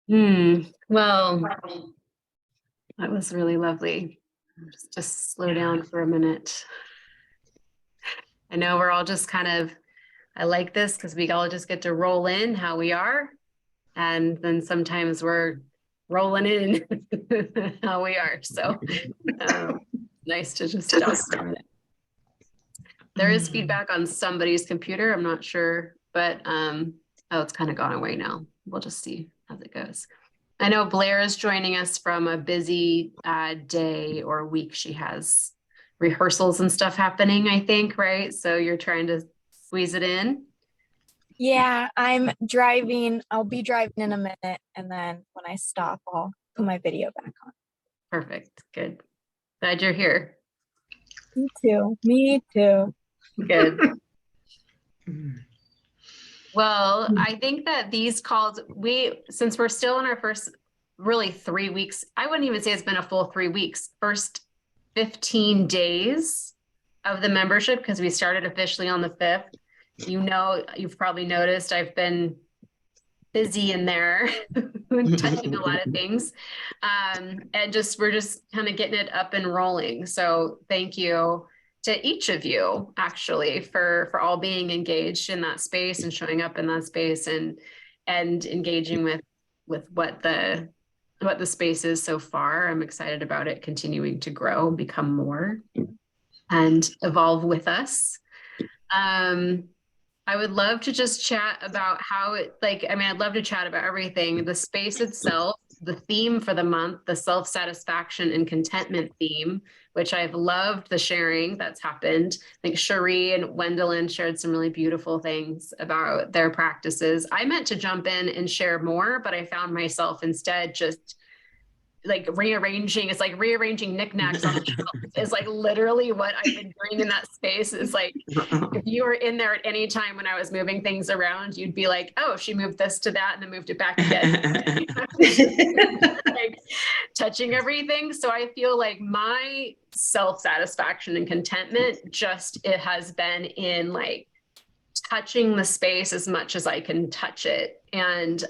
Well, that was really lovely. Just slow down for a minute. I know we're all just kind of, I like this because we all just get to roll in how we are. And then sometimes we're rolling in how we are. So nice to just stop for a minute. There is feedback on somebody's computer. I'm not sure, but oh, it's kind of gone away now. We'll just see as it goes. I know Blair is joining us from a busy day or week. She has rehearsals and stuff happening, I think, right? So you're trying to squeeze it in. Yeah, I'm driving. I'll be driving in a minute. And then when I stop, I'll put my video back on. Perfect. Good. Glad you're here. Me too. Me too. Good. Well, I think that these calls, since we're still in our first really 3 weeks, I wouldn't even say it's been a full 3 weeks, first 15 days of the membership, because we started officially on the 5th. You know, you've probably noticed I've been busy in there, touching a lot of things. And we're just kind of getting it up and rolling. So thank you to each of you actually for all being engaged in that space and showing up in that space and engaging with what the space is so far. I'm excited about it continuing to grow, become more, and evolve with us. I would love to just chat about how I'd love to chat about everything, the space itself, the theme for the month, the self-satisfaction and contentment theme, which I've loved the sharing that's happened. I think Cherie and Wendelin shared some really beautiful things about their practices. I meant to jump in and share more, but I found myself instead just rearranging knickknacks on the shelf is literally what I've been doing in that space. Is if you were in there at any time when I was moving things around, you'd be like, oh, she moved this to that and then moved it back again. Touching everything. So I feel like my self-satisfaction and contentment it has been in touching the space as much as I can touch it. And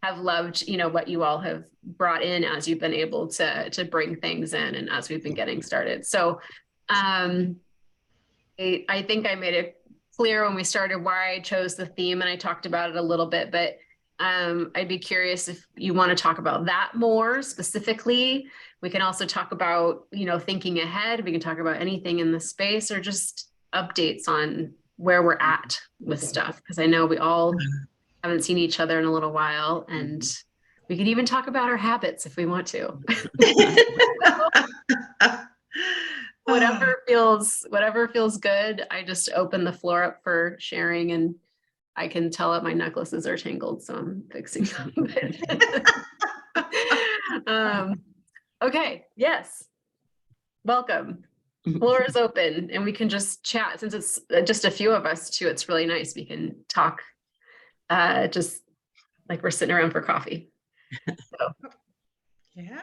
have loved, what you all have brought in as you've been able to bring things in and as we've been getting started. So I think I made it clear when we started why I chose the theme, and I talked about it a little bit, but I'd be curious if you want to talk about that more specifically. We can also talk about, thinking ahead. We can talk about anything in the space or just updates on where we're at with stuff, because I know we all haven't seen each other in a little while, and we could even talk about our habits if we want to. Whatever feels good. I just open the floor up for sharing, and I can tell that my necklaces are tangled, so I'm fixing them. Okay, yes. Welcome. Floor is open, and we can just chat. Since it's just a few of us too, it's really nice. We can talk just like we're sitting around for coffee. So. Yeah.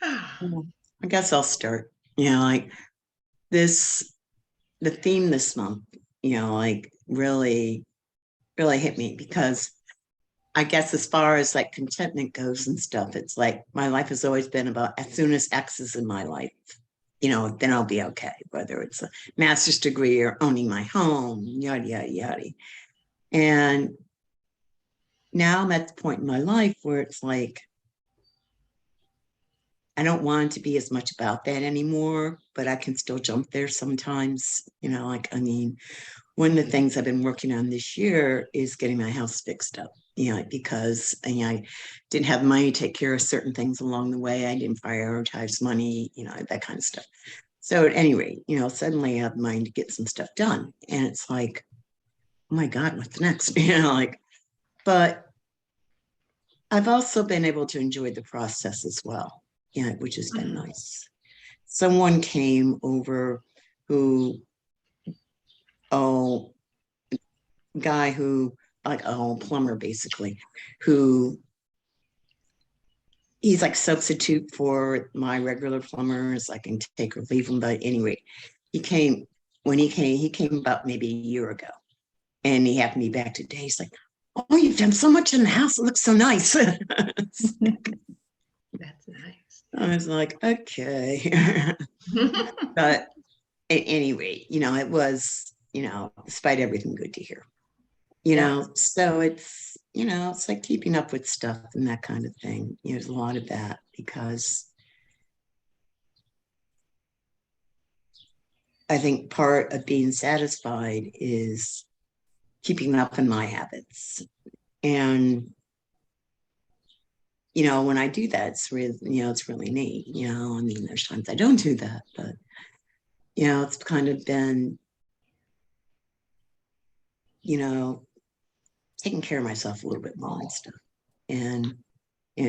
I guess I'll start. The theme this month, really hit me, because I guess as far as contentment goes and stuff, it's my life has always been about, as soon as X is in my life, then I'll be okay, whether it's a master's degree or owning my home, yada, yada, yada. And now I'm at the point in my life where it's I don't want it to be as much about that anymore, but I can still jump there sometimes. One of the things I've been working on this year is getting my house fixed up, because I didn't have money to take care of certain things along the way. I didn't prioritize money, that kind of stuff. So at any rate, suddenly I have mind to get some stuff done. And it's oh my God, what's next? But I've also been able to enjoy the process as well, which has been nice. Someone came over guy who, plumber basically, who he's substitute for my regular plumbers. I can take or leave him, but anyway, he came about maybe a year ago, and he happened to be back today. He's oh, you've done so much in the house. It looks so nice. That's nice. I was like, okay. But at any rate, it was, despite everything, good to hear. Yeah. So it's like keeping up with stuff and that kind of thing. There's a lot of that because I think part of being satisfied is keeping up in my habits. And, when I do that, it's really, it's really neat. I mean, there's times I don't do that, but, it's kind of been, taking care of myself a little bit more and stuff. And,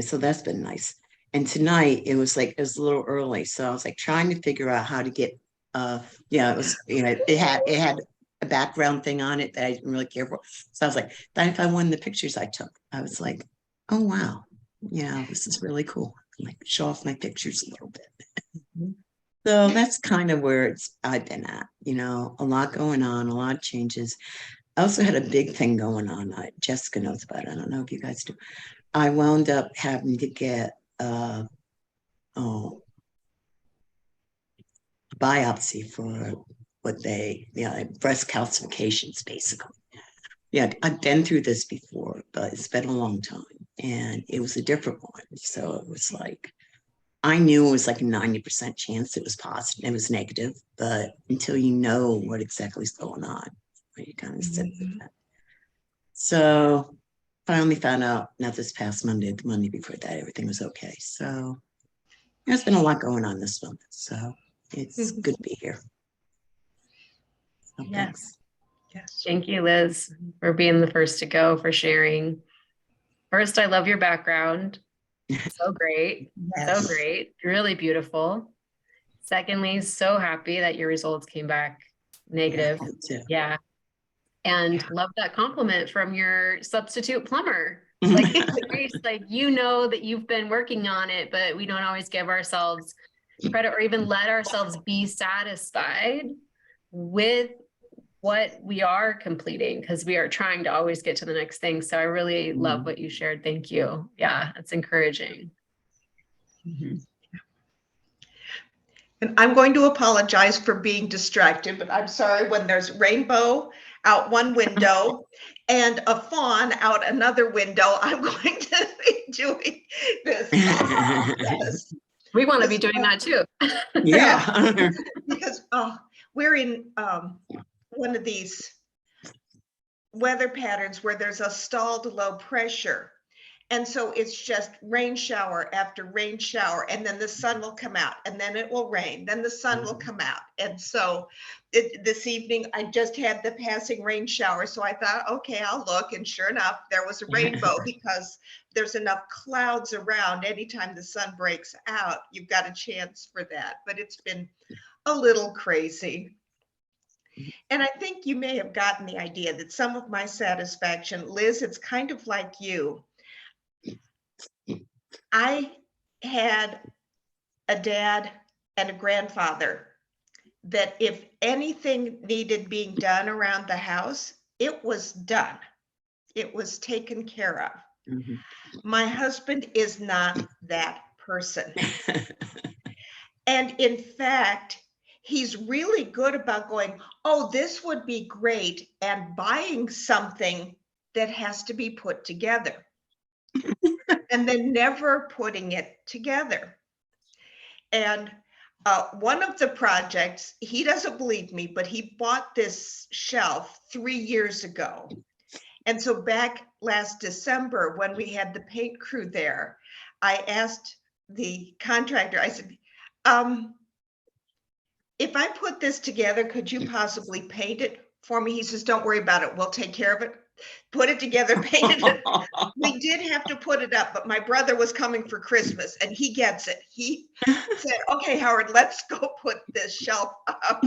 so that's been nice. And tonight it was a little early. So I was like trying to figure out how to get, it was, it had a background thing on it that I didn't really care for. So I was like, then if I won the pictures I took, I was like, oh, wow. This is really cool. Like show off my pictures a little bit. So that's kind of where I've been at, a lot going on, a lot of changes. I also had a big thing going on. Jessica knows about it. I don't know if you guys do. I wound up having to get biopsy for breast calcifications, basically. Yeah, I've been through this before, but it's been a long time, and it was a different one. So it was like, I knew it was like a 90% chance it was positive, it was negative, but until you know what exactly is going on, you kind of sit with that. So finally found out, not this past Monday, the Monday before that, everything was okay. So there's been a lot going on this month. So it's good to be here. So Yes. thanks. Yes. Thank you, Liz, for being the first to go, for sharing. First, I love your background. So great. Yes. So great. Really beautiful. Secondly, so happy that your results came back negative. Yeah. And love that compliment from your substitute plumber. Like, Grace, like, that you've been working on it, but we don't always give ourselves credit or even let ourselves be satisfied with what we are completing, because we are trying to always get to the next thing. So I really love what you shared. Thank you. Yeah, it's encouraging. And I'm going to apologize for being distracted, but I'm sorry, when there's rainbow out one window and a fawn out another window, I'm going to be doing this. Yes. We want to be doing that too. Yeah. Because we're in one of these weather patterns where there's a stalled low pressure. And so it's just rain shower after rain shower, and then the sun will come out, and then it will rain, then the sun will come out. And so this evening, I just had the passing rain shower. So I thought, okay, I'll look. And sure enough, there was a rainbow because there's enough clouds around. Anytime the sun breaks out, you've got a chance for that. But it's been a little crazy. And I think you may have gotten the idea that some of my satisfaction, Liz, it's kind of like you. I had a dad and a grandfather that if anything needed being done around the house, it was done. It was taken care of. My husband is not that person. And in fact, he's really good about going, oh, this would be great, and buying something that has to be put together. And then never putting it together. And one of the projects, he doesn't believe me, but he bought this shelf 3 years ago. And so back last December, when we had the paint crew there, I asked the contractor, I said, if I put this together, could you possibly paint it for me? He says, don't worry about it. We'll take care of it. Put it together, painted it. We did have to put it up, but my brother was coming for Christmas and he gets it. He said, okay, Howard, let's go put this shelf up.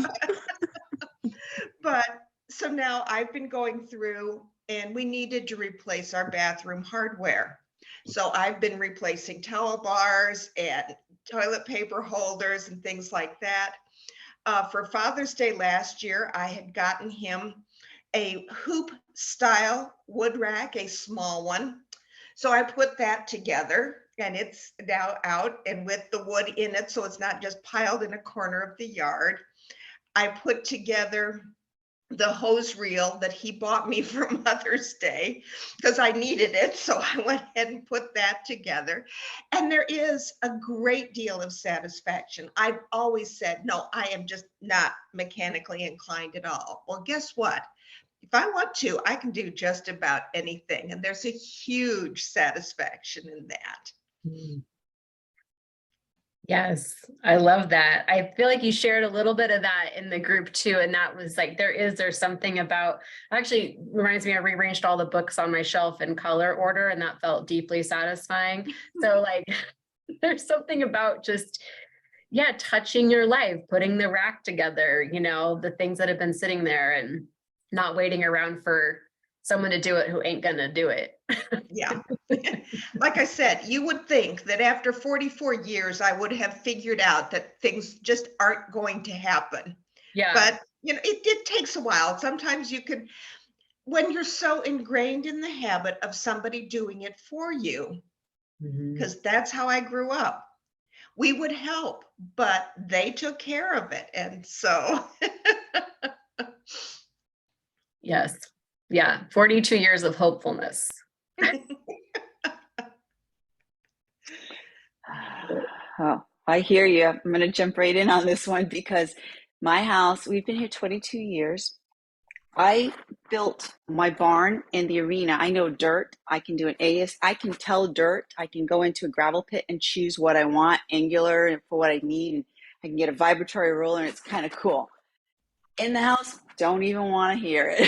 But so now I've been going through, and we needed to replace our bathroom hardware. So I've been replacing towel bars and toilet paper holders and things like that. For Father's Day last year, I had gotten him a hoop style wood rack, a small one. So I put that together, and it's now out and with the wood in it, so it's not just piled in a corner of the yard. I put together the hose reel that he bought me for Mother's Day because I needed it. So I went ahead and put that together. And there is a great deal of satisfaction. I've always said, no, I am just not mechanically inclined at all. Well, guess what? If I want to, I can do just about anything. And there's a huge satisfaction in that. Yes, I love that. I feel like you shared a little bit of that in the group too. And that was like, there's something about, actually reminds me, I rearranged all the books on my shelf in color order, and that felt deeply satisfying. So like, there's something about just, yeah, touching your life, putting the rack together, you know, the things that have been sitting there and not waiting around for someone to do it who ain't gonna do it. Yeah. Like I said, you would think that after 44 years, I would have figured out that things just aren't going to happen. Yeah. But, you know, it takes a while. Sometimes you can, when you're so ingrained in the habit of somebody doing it for you, because that's how I grew up. We would help, but they took care of it. And so, Yes. Yeah. 42 years of hopefulness. Oh, I hear you. I'm going to jump right in on this one because my house, we've been here 22 years. I built my barn in the arena. I know dirt. I can do an AS. I can tell dirt. I can go into a gravel pit and choose what I want, angular and for what I need. And I can get a vibratory roller, and it's kind of cool. In the house, don't even want to hear it.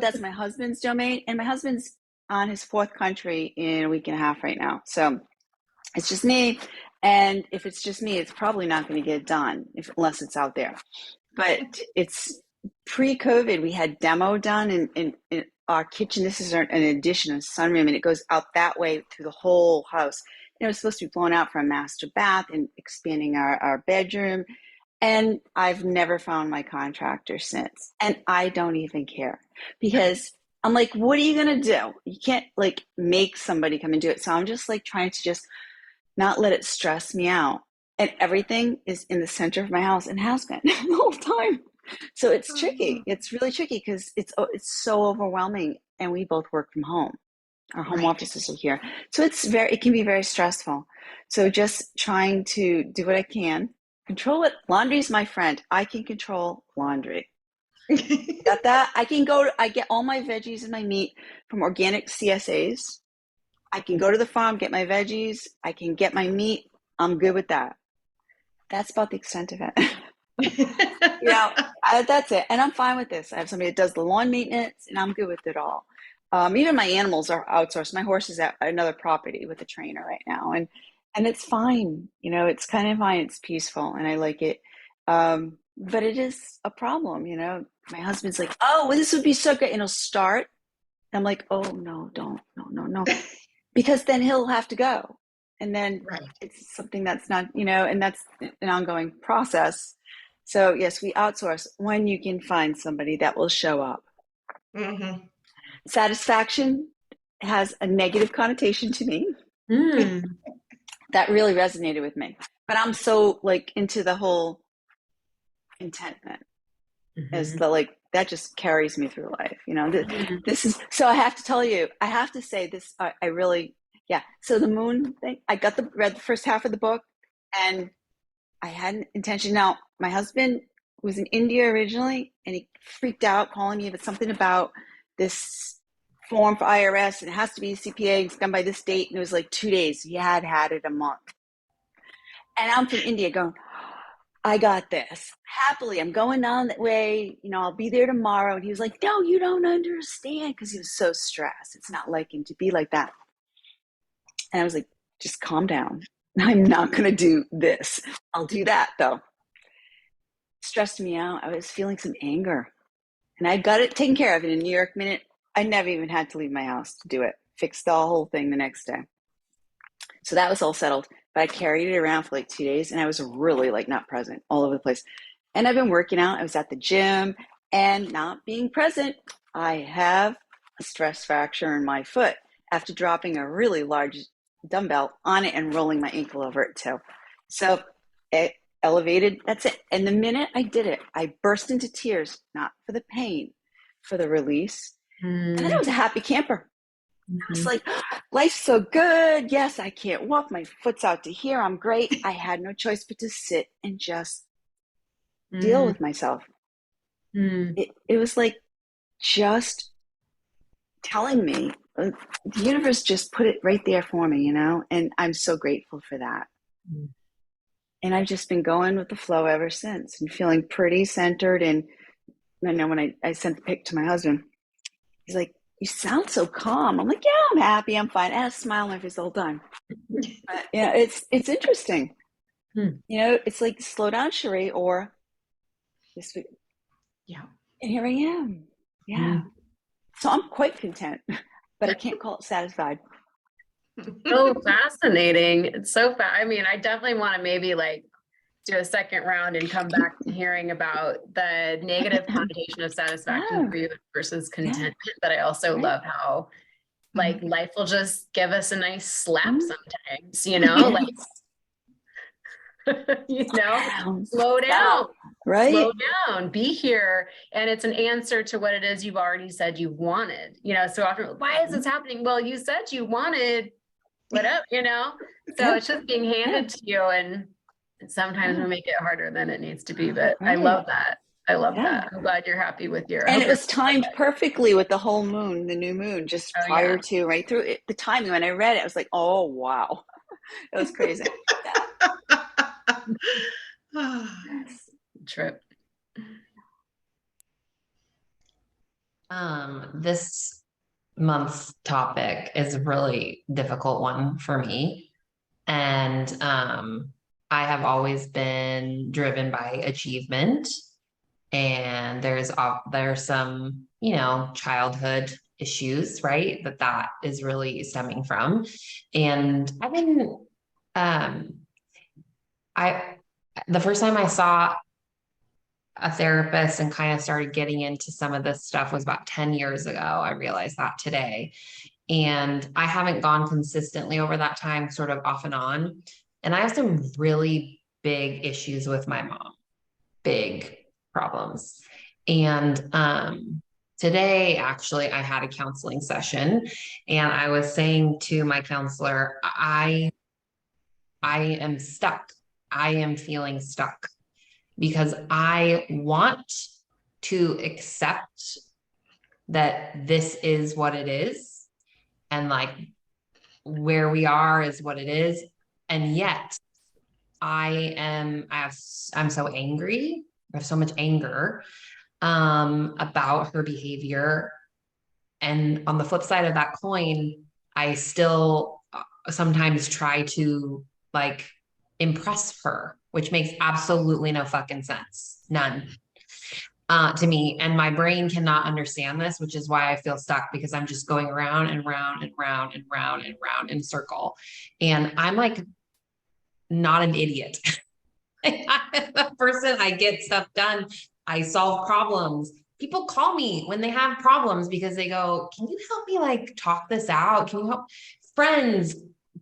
That's my husband's domain, and my husband's on his fourth country in a week and a half right now. So it's just me. And if it's just me, it's probably not going to get done unless it's out there. But it's pre-COVID, we had demo done in our kitchen. This is an addition, a sunroom, and it goes out that way through the whole house. And it was supposed to be blown out for a master bath and expanding our bedroom. And I've never found my contractor since. And I don't even care because I'm like, what are you going to do? You can't like make somebody come and do it. So I'm just like trying to just not let it stress me out. And everything is in the center of my house and has been the whole time. So it's tricky. It's really tricky because it's so overwhelming. And we both work from home. Our home offices are here. So it can be very stressful. So just trying to do what I can. Control it. Laundry is my friend. I can control laundry. Got that? I get all my veggies and my meat from organic CSAs. I can go to the farm, get my veggies. I can get my meat. I'm good with that. That's about the extent of it. That's it. And I'm fine with this. I have somebody that does the lawn maintenance, and I'm good with it all. Even my animals are outsourced. My horse is at another property with a trainer right now. And it's fine. You know, it's kind of fine. It's peaceful, and I like it. But it is a problem, you know. My husband's like, oh, well, this would be so good. And he'll start. I'm like, oh, no, don't. No. Because then he'll have to go. And then it's something that's not, you know, and that's an ongoing process. So, yes, we outsource when you can find somebody that will show up. Mm-hmm. Satisfaction has a negative connotation to me. That really resonated with me. But I'm so like into the whole contentment as the like that just carries me through life. You know, this is so I have to tell you, I have to say this. I really, So the moon thing, I read the first half of the book, and I had an intention. Now, my husband was in India originally, and he freaked out calling me about something about this form for IRS, and it has to be a CPA, it's done by this date, and it was like 2 days. He had it a month. And I'm from India going, I got this. Happily, I'm going down that way. You know, I'll be there tomorrow. And he was like, no, you don't understand, because he was so stressed. It's not like him to be like that. And I was like, just calm down. I'm not going to do this. I'll do that, though. Stressed me out. I was feeling some anger. And I got it taken care of in a New York minute. I never even had to leave my house to do it. Fixed the whole thing the next day. So that was all settled. But I carried it around for like 2 days, and I was really like not present all over the place. And I've been working out. I was at the gym. and not being present, I have a stress fracture in my foot after dropping a really large dumbbell on it and rolling my ankle over it too. So it elevated, that's it. And the minute I did it, I burst into tears, not for the pain, for the release. And then I was a happy camper. I was like, life's so good. Yes, I can't walk. My foot's out to here. I'm great. I had no choice but to sit and just deal with myself. It was like just telling me, the universe just put it right there for me, you know? And I'm so grateful for that. And I've just been going with the flow ever since and feeling pretty centered. And I know when I sent the pic to my husband, he's like, you sound so calm. I'm like, yeah, I'm happy. I'm fine. I had a smile on my face the whole time. Yeah, it's interesting. You know, it's like, slow down, Cherie, or this week. Yeah. And here I am. Yeah. So I'm quite content, but I can't call it satisfied. So fascinating. It's so I mean, I definitely want to maybe like do a second round and come back to hearing about the negative connotation of satisfaction for you versus contentment. But I also love how like life will just give us a nice slap sometimes, you know, like you know, slow down, right? Slow down, be here. And it's an answer to what it is you've already said you wanted, you know, so often, why is this happening? Well, you said you wanted whatever, you know, so it's just being handed to you. And sometimes we make it harder than it needs to be, but I love that. I love that. I'm glad you're happy with your. And it was timed perfectly with the whole moon, the new moon, just prior to, right through it, the timing. When I read it, I was like, oh, wow. It was crazy. Trip. This month's topic is a really difficult one for me. And I have always been driven by achievement. And there's some, you know, childhood issues, right? That is really stemming from. And I've been, the first time I saw a therapist and kind of started getting into some of this stuff was about 10 years ago. I realized that today. And I haven't gone consistently over that time, sort of off and on. And I have some really big issues with my mom, big problems. And today, actually, I had a counseling session and I was saying to my counselor, I am stuck. I am feeling stuck because I want to accept that this is what it is and like where we are is what it is. And yet I'm so angry. I have so much anger about her behavior. And on the flip side of that coin, I still sometimes try to like impress her, which makes absolutely no fucking sense. None. To me, and my brain cannot understand this, which is why I feel stuck because I'm just going around and round and round and round and round in circle. And I'm like not an idiot. I'm the person, I get stuff done. I solve problems. People call me when they have problems because they go, can you help me like talk this out? Can you help friends,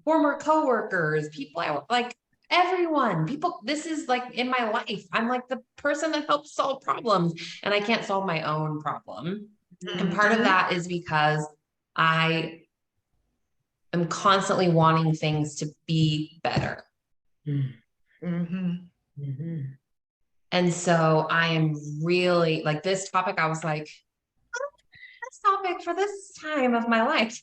former coworkers, people I like, everyone, people, this is like in my life. I'm like the person that helps solve problems and I can't solve my own problem. And part of that is because I am constantly wanting things to be better. And so I am really like this topic. I was like, this topic for this time of my life.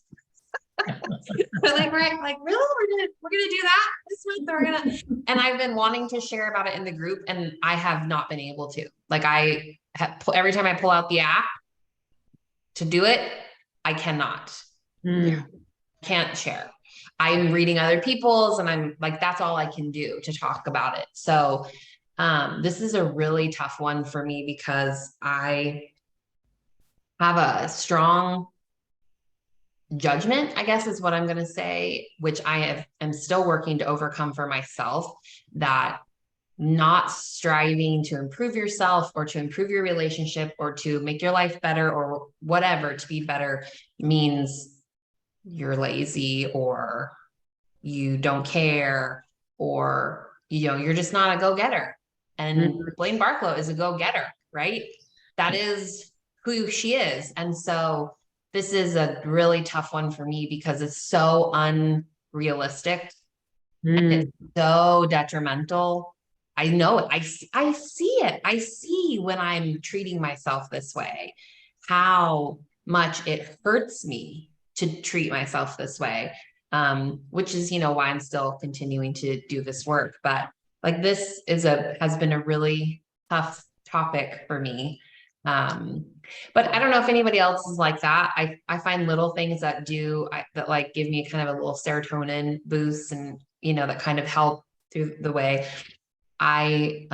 Like, right, like really, we're gonna do that this month. We're gonna, and I've been wanting to share about it in the group, and I have not been able to. Like, I have, every time I pull out the app to do it, I cannot. Can't share. I'm reading other people's, and I'm like, that's all I can do to talk about it. So, this is a really tough one for me because I have a strong judgment, I guess is what I'm going to say, which am still working to overcome for myself, that not striving to improve yourself or to improve your relationship or to make your life better or whatever to be better means you're lazy or you don't care or you're just not a go-getter. And Blaine Barklow is a go-getter, right? That is who she is. And so this is a really tough one for me because it's so unrealistic and it's so detrimental. I know it. I see it. I see when I'm treating myself this way, how much it hurts me to treat myself this way. Which is, why I'm still continuing to do this work. But like this has been a really tough topic for me. But I don't know if anybody else is like that. I find little things that like give me kind of a little serotonin boost and, that kind of help through the way. I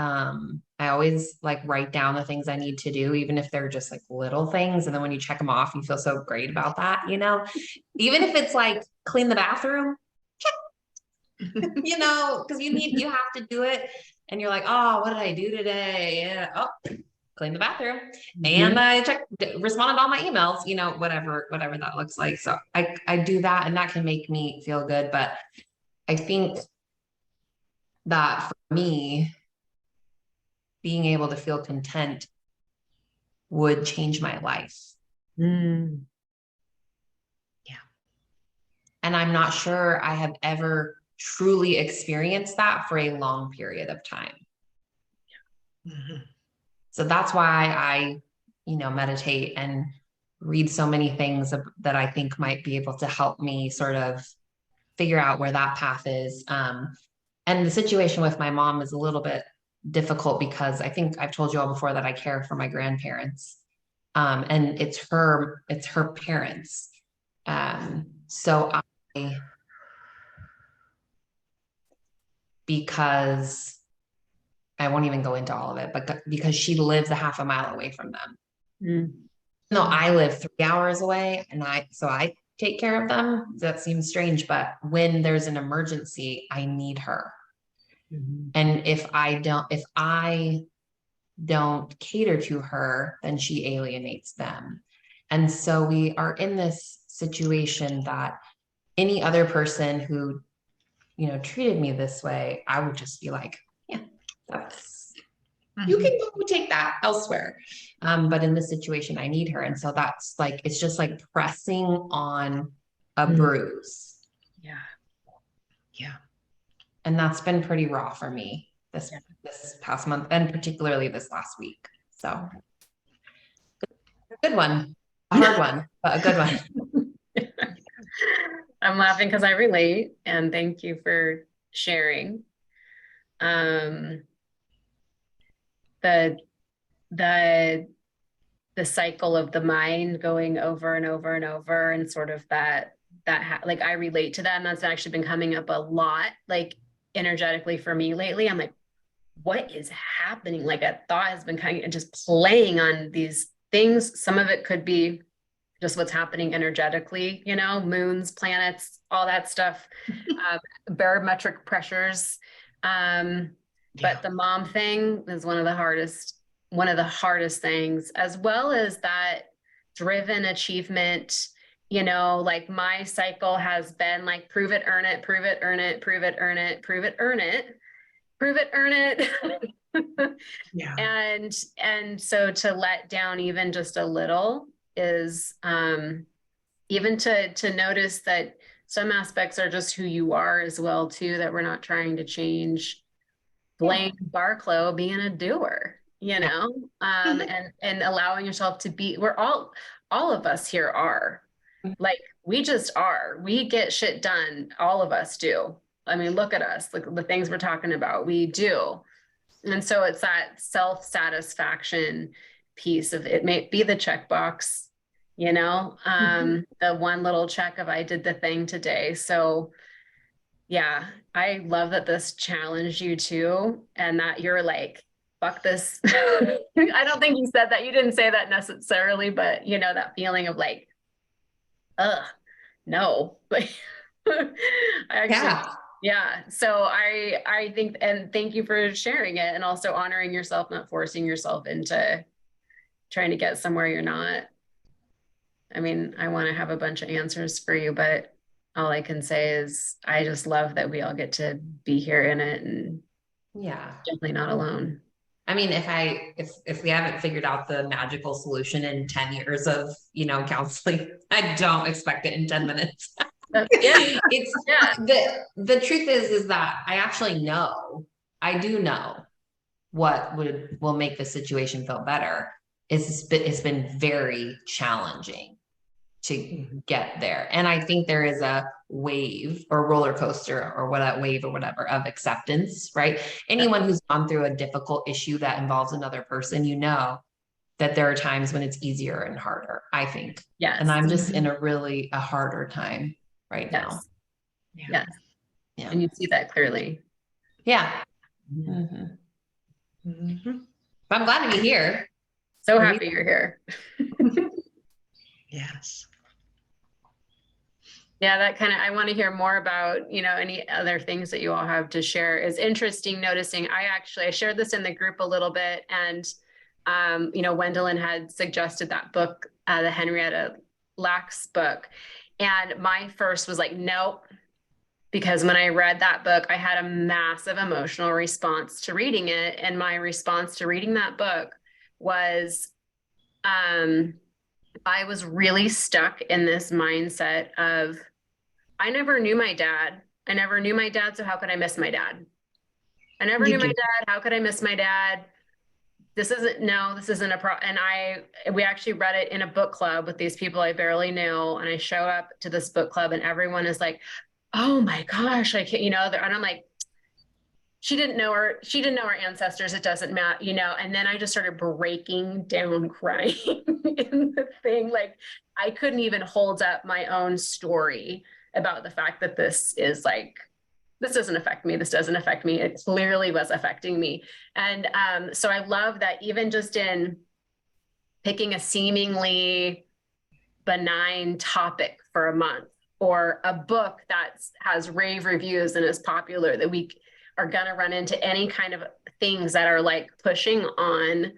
always like write down the things I need to do, even if they're just like little things. And then when you check them off, you feel so great about that, even if it's like clean the bathroom, because you have to do it. And you're like, oh, what did I do today? Yeah. Oh, clean the bathroom. And I responded to all my emails, whatever that looks like. So I do that and that can make me feel good. But I think that for me, being able to feel content would change my life. Yeah. And I'm not sure I have ever truly experienced that for a long period of time. So that's why I, meditate and read so many things that I think might be able to help me sort of figure out where that path is. And the situation with my mom is a little bit difficult because I think I've told you all before that I care for my grandparents. And it's her parents. So because I won't even go into all of it, but because she lives a half a mile away from them. No, I live 3 hours away and I take care of them. That seems strange, but when there's an emergency, I need her. And if I don't cater to her, then she alienates them. And so we are in this situation that any other person who, treated me this way, I would just be like, yeah, you can go take that elsewhere. But in this situation, I need her. And so that's like, it's just like pressing on a bruise. Yeah. And that's been pretty raw for me this past month and particularly this last week. So a good one, a hard one, but a good one. I'm laughing because I relate and thank you for sharing. The cycle of the mind going over and over and over and sort of like I relate to that. And that's actually been coming up a lot, like energetically for me lately. I'm like, what is happening? Like a thought has been kind of just playing on these things. Some of it could be just what's happening energetically, moons, planets, all that stuff, barometric pressures. But the mom thing is one of the hardest things, as well as that driven achievement, like my cycle has been like, prove it, earn it, prove it, earn it, prove it, earn it, prove it, earn it, prove it, earn it. Yeah. And so to let down even just a little is, even to notice that some aspects are just who you are as well too, that we're not trying to change Blaine Barklow being a doer, and allowing yourself to be, all of us here are like, we just are, we get shit done. All of us do. I mean, look at us, look at the things we're talking about, we do. And so it's that self-satisfaction piece of it, may be the checkbox, the one little check of I did the thing today. So yeah, I love that this challenged you too, and that you're like, fuck this. I don't think you said that. You didn't say that necessarily, but that feeling of like, no. Like I actually Yeah. So I think, and thank you for sharing it and also honoring yourself, not forcing yourself into trying to get somewhere you're not. I mean, I want to have a bunch of answers for you, but all I can say is I just love that we all get to be here in it and Yeah. definitely not alone. I mean, if we haven't figured out the magical solution in 10 years of, counseling, I don't expect it in 10 minutes. Yeah. It's Yeah. the truth is that I do know what will make the situation feel better. It's been very challenging to get there. And I think there is a wave or roller coaster or whatever of acceptance, right? Anyone who's gone through a difficult issue that involves another person, that there are times when it's easier and harder, I think. Yes. And I'm just in a harder time right now. Yeah. Yes. Yeah. And you see that clearly. Yeah. Mm-hmm. Mm-hmm. I'm glad to be here. So happy you're here. Yes. Yeah, I want to hear more about, any other things that you all have to share. Is interesting noticing. I shared this in the group a little bit, and Wendelin had suggested that book, the Henrietta Lacks book, and my first was like, nope, because when I read that book, I had a massive emotional response to reading it, and my response to reading that book was, I was really stuck in this mindset of, I never knew my dad. I never knew my dad, so how could I miss my dad? I never knew my dad. How could I miss my dad? This isn't a and we actually read it in a book club with these people I barely knew. And I show up to this book club and everyone is like, oh my gosh, I can't, and I'm like, she didn't know her ancestors. It doesn't matter, and then I just started breaking down crying in the thing. Like I couldn't even hold up my own story about the fact that this doesn't affect me. This doesn't affect me. It clearly was affecting me. And so I love that even just in picking a seemingly benign topic for a month or a book that has rave reviews and is popular, that we are going to run into any kind of things that are like pushing on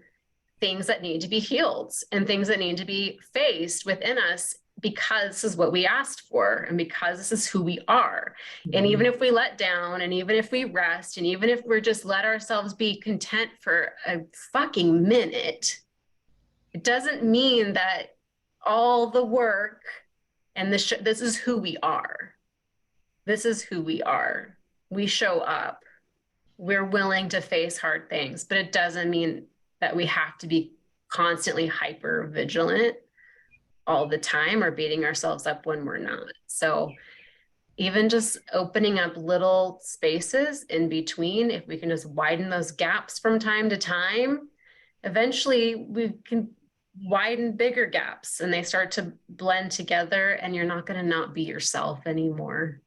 things that need to be healed and things that need to be faced within us, because this is what we asked for and because this is who we are. Mm-hmm. And even if we let down and even if we rest and even if we're just let ourselves be content for a fucking minute, it doesn't mean that all the work and this is who we are. This is who we are. We show up. We're willing to face hard things, but it doesn't mean that we have to be constantly hyper vigilant all the time or beating ourselves up when we're not. So even just opening up little spaces in between, if we can just widen those gaps from time to time, eventually we can widen bigger gaps and they start to blend together and you're not going to not be yourself anymore.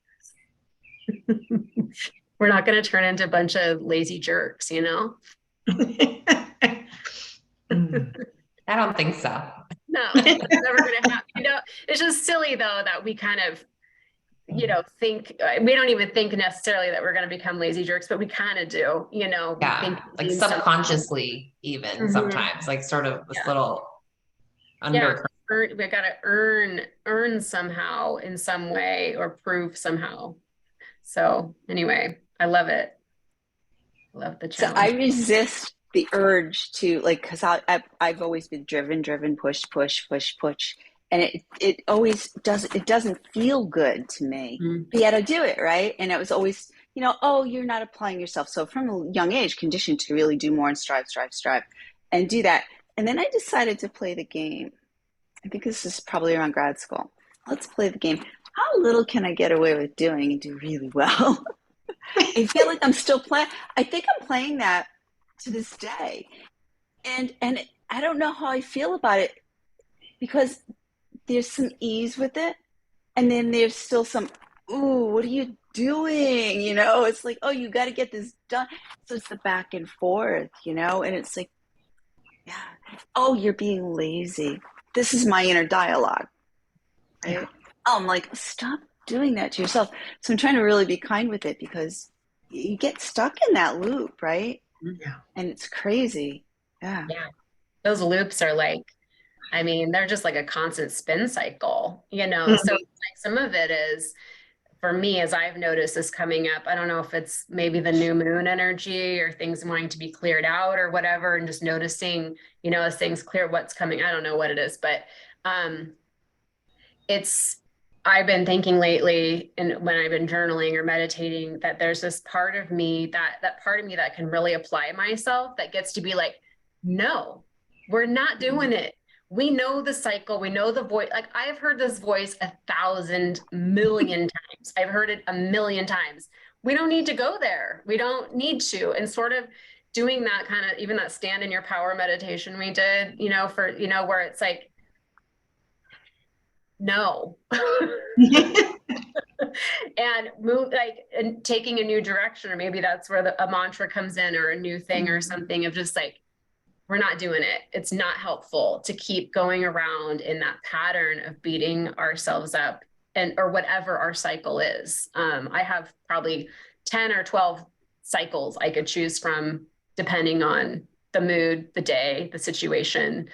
We're not going to turn into a bunch of lazy jerks, I don't think so. No, it's never going to happen. It's just silly though that we kind of, think we don't even think necessarily that we're going to become lazy jerks, but we kind of do, Yeah, think like subconsciously even mm-hmm. sometimes, like sort of this little undercurrent. We've got to earn somehow in some way or prove somehow. So anyway, I love it. I love the challenge. So I resist the urge to because I've always been driven, push, and it always doesn't feel good to me. Mm-hmm. But yet I do it, right? And it was always you're not applying yourself. So from a young age, conditioned to really do more and strive, and do that. And then I decided to play the game. I think this is probably around grad school. Let's play the game. How little can I get away with doing and do really well? I feel like I'm still playing. I think I'm playing that to this day. And I don't know how I feel about it because there's some ease with it. And then there's still some, ooh, what are you doing? It's like, oh, you got to get this done. So it's the back and forth, and it's like, yeah, oh, you're being lazy. This is my inner dialogue. Right? Yeah. I'm like, stop doing that to yourself. So I'm trying to really be kind with it because you get stuck in that loop, right? Yeah. And it's crazy. Yeah. Yeah. Those loops are like, I mean, they're just like a constant spin cycle, you know? So Mhm. like some of it is, for me, as I've noticed is coming up, I don't know if it's maybe the new moon energy or things wanting to be cleared out or whatever, and just noticing, you know, as things clear what's coming. I don't know what it is, but it's, I've been thinking lately, and when I've been journaling or meditating, that there's this part of me that part of me that can really apply myself, that gets to be like, no, we're not doing it. We know the cycle. We know the voice. Like, I've heard this voice 1,000,000,000 times. I've heard it 1,000,000 times. We don't need to go there. We don't need to. And sort of doing that kind of, even that stand in your power meditation we did, you know, for, you know, where it's like, no. And move, like, and taking a new direction, or maybe that's where a mantra comes in, or a new thing or something, of just like, we're not doing it. It's not helpful to keep going around in that pattern of beating ourselves up, and or whatever our cycle is. I have probably 10 or 12 cycles I could choose from, depending on the mood, the day, the situation,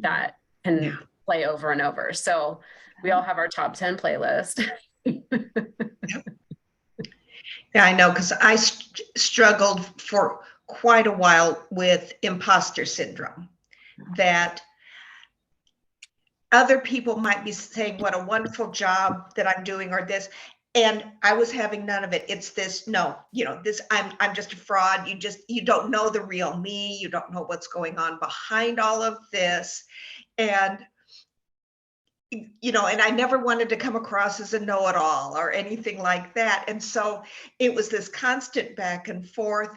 that can play over and over. So we all have our top 10 playlist. Yeah, I know, because I struggled for quite a while with imposter syndrome, that other people might be saying what a wonderful job that I'm doing, or this, and I was having none of it. It's this, no, you know, this, I'm just a fraud. You don't know the real me. You don't know what's going on behind all of this. And you know, and I never wanted to come across as a know-it-all or anything like that. And so it was this constant back and forth.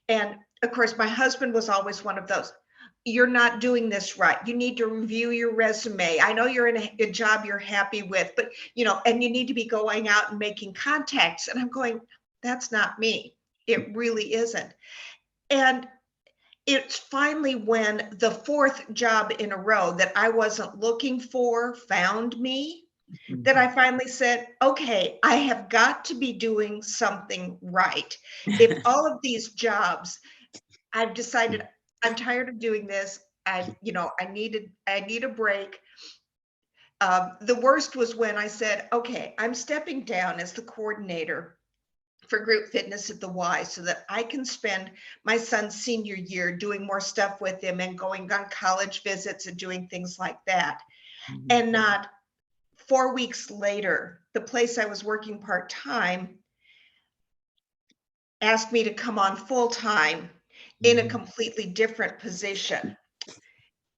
And of course, my husband was always one of those, you're not doing this right. You need to review your resume. I know you're in a job you're happy with, but you know, and you need to be going out and making contacts. And I'm going, that's not me. It really isn't. And it's finally when the fourth job in a row that I wasn't looking for found me, that I finally said, okay, I have got to be doing something right. If all of these jobs, I've decided I'm tired of doing this. You know, I need a break. The worst was when I said, okay, I'm stepping down as the coordinator for group fitness at the Y, so that I can spend my son's senior year doing more stuff with him and going on college visits and doing things like that. And not 4 weeks later, the place I was working part-time asked me to come on full-time in a completely different position.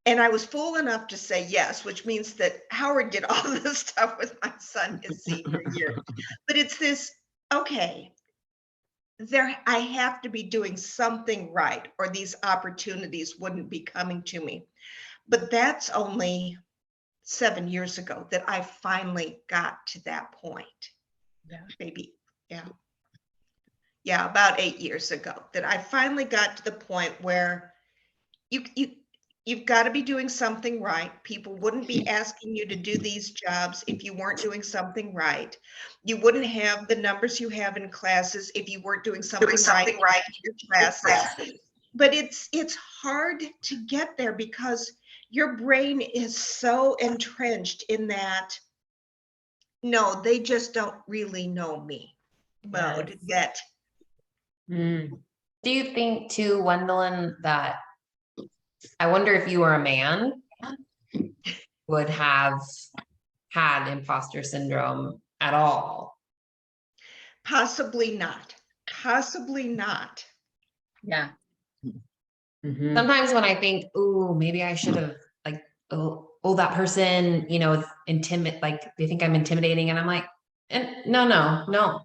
And I was fool enough to say yes, which means that Howard did all this stuff with my son his senior year. But it's this, okay, I have to be doing something right, or these opportunities wouldn't be coming to me. But that's only 7 years ago that I finally got to that point. Yeah. Maybe, yeah, about 8 years ago, that I finally got to the point where you've got to be doing something right. People wouldn't be asking you to do these jobs if you weren't doing something right. You wouldn't have the numbers you have in classes if you weren't doing something right in your classes. But it's hard to get there because your brain is so entrenched in that, no, they just don't really know me mode. That Do you think too, Gwendolyn, that I wonder if you were a man would have had imposter syndrome at all? possibly not. Possibly not. Yeah. Sometimes when I think, oh, maybe I should have, like, oh, that person, you know, like they think I'm intimidating, and I'm like, no.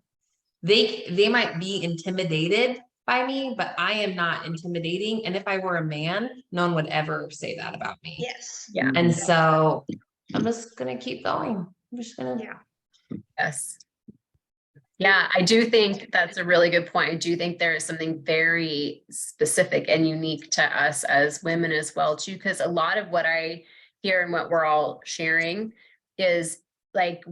They might be intimidated by me, but I am not intimidating. And if I were a man, no one would ever say that about me. Yes. Yeah. And so I'm just gonna keep going. I'm just gonna. Yes. Yeah, I do think that's a really good point. I do think there is something very specific and unique to us as women as well, too, because a lot of what I hear and what we're all sharing is like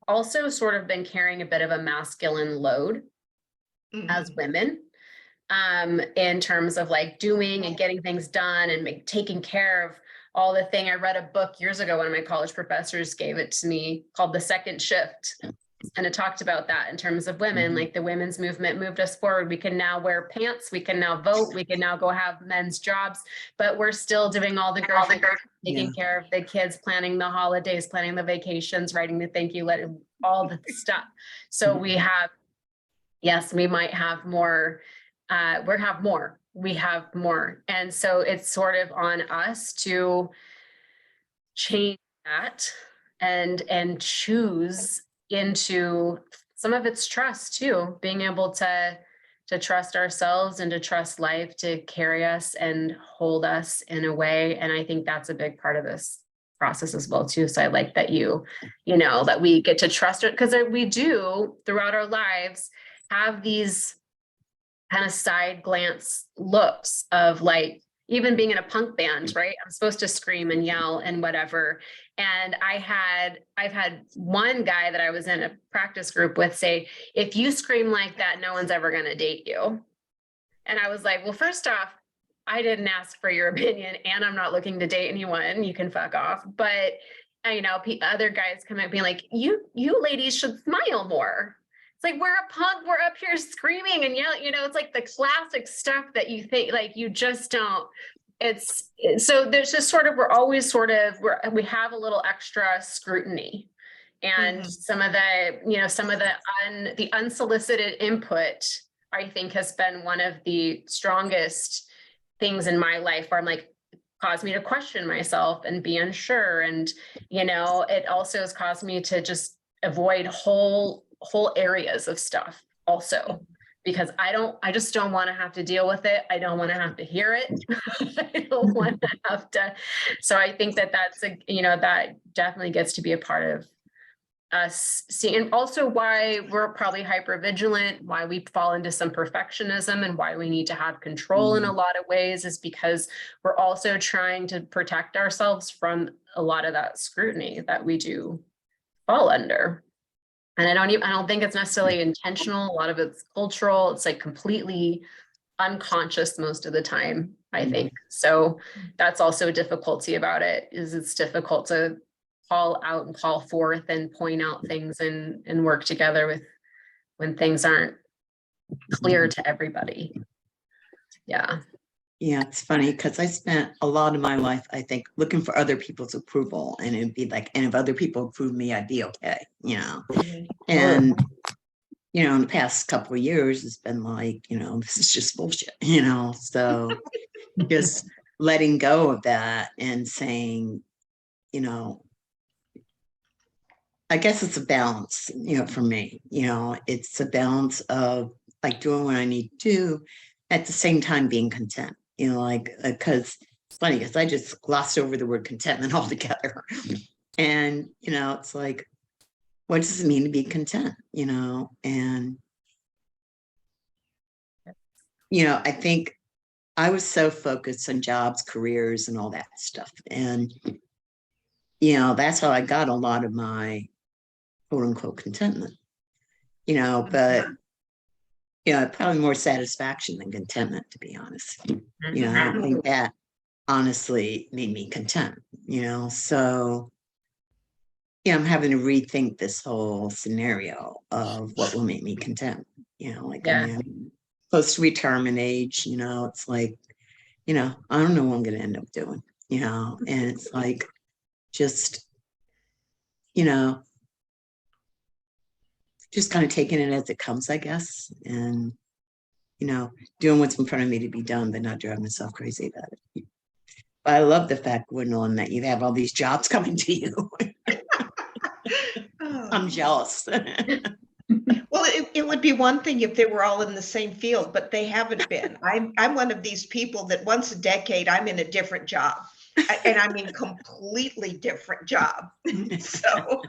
also sort of been carrying a bit of a masculine load as women, in terms of like doing and getting things done and taking care of all the thing. I read a book years ago, one of my college professors gave it to me, called The Second Shift. And it talked about that in terms of women, like the women's movement moved us forward. We can now wear pants, we can now vote, we can now go have men's jobs, but we're still doing all the grocery, taking care of the kids, planning the holidays, planning the vacations, writing the thank you letter, all the stuff. So we have, yes, we might have more, we have more. And so it's sort of on us to change that and choose into some of its trust too, being able to trust ourselves and to trust life to carry us and hold us in a way. And I think that's a big part of this process as well too. So I like that you know, that we get to trust it, because we do throughout our lives have these kind of side glance looks of like, even being in a punk band, right? I'm supposed to scream and yell and whatever. And I've had one guy that I was in a practice group with say, if you scream like that, no one's ever going to date you. And I was like, well, first off, I didn't ask for your opinion and I'm not looking to date anyone. You can fuck off. But you know, other guys come up being like, you ladies should smile more. It's like, we're a punk, we're up here screaming and yelling, you know, it's like the classic stuff that you think, like, you just don't, so there's just sort of, we have a little extra scrutiny. And some of the unsolicited input, I think, has been one of the strongest things in my life where I'm like, caused me to question myself and be unsure. And, you know, it also has caused me to just avoid whole areas of stuff also, because I just don't want to have to deal with it. I don't want to have to hear it. I don't want to have to. So I think that that definitely gets to be a part of us seeing, and also why we're probably hyper vigilant, why we fall into some perfectionism, and why we need to have control in a lot of ways is because we're also trying to protect ourselves from a lot of that scrutiny that we do fall under. And I don't think it's necessarily intentional. A lot of it's cultural. It's like completely unconscious most of the time, I think. So that's also a difficulty about it, is it's difficult to call out and call forth and point out things and work together with when things aren't clear to everybody. Yeah. Yeah, it's funny because I spent a lot of my life, I think, looking for other people's approval, and it'd be like, and if other people approve me, I'd be okay, you know. And you know, in the past couple of years, it's been like, you know, this is just bullshit, you know. So just letting go of that and saying, you know, I guess it's a balance, you know, for me, you know, it's a balance of like doing what I need to do, at the same time being content. You know, like, because it's funny because I just glossed over the word contentment altogether. And, you know, it's like, what does it mean to be content? You know, and, you know, I think I was so focused on jobs, careers, and all that stuff. And, you know, that's how I got a lot of my quote unquote contentment, you know, but you know, probably more satisfaction than contentment, to be honest. You know, I think that honestly made me content, you know. So, yeah, I'm having to rethink this whole scenario of what will make me content, you know, like, I mean, post retirement age, you know, it's like, you know, I don't know what I'm going to end up doing, you know, and it's like, just, you know, just kind of taking it as it comes, I guess, and, you know, doing what's in front of me to be done, but not driving myself crazy about it. But I love the fact, Gwendolyn, that you have all these jobs coming to you. I'm jealous. Well, it would be one thing if they were all in the same field, but they haven't been. I'm one of these people that once a decade, I'm in a different job. And I mean, completely different job. So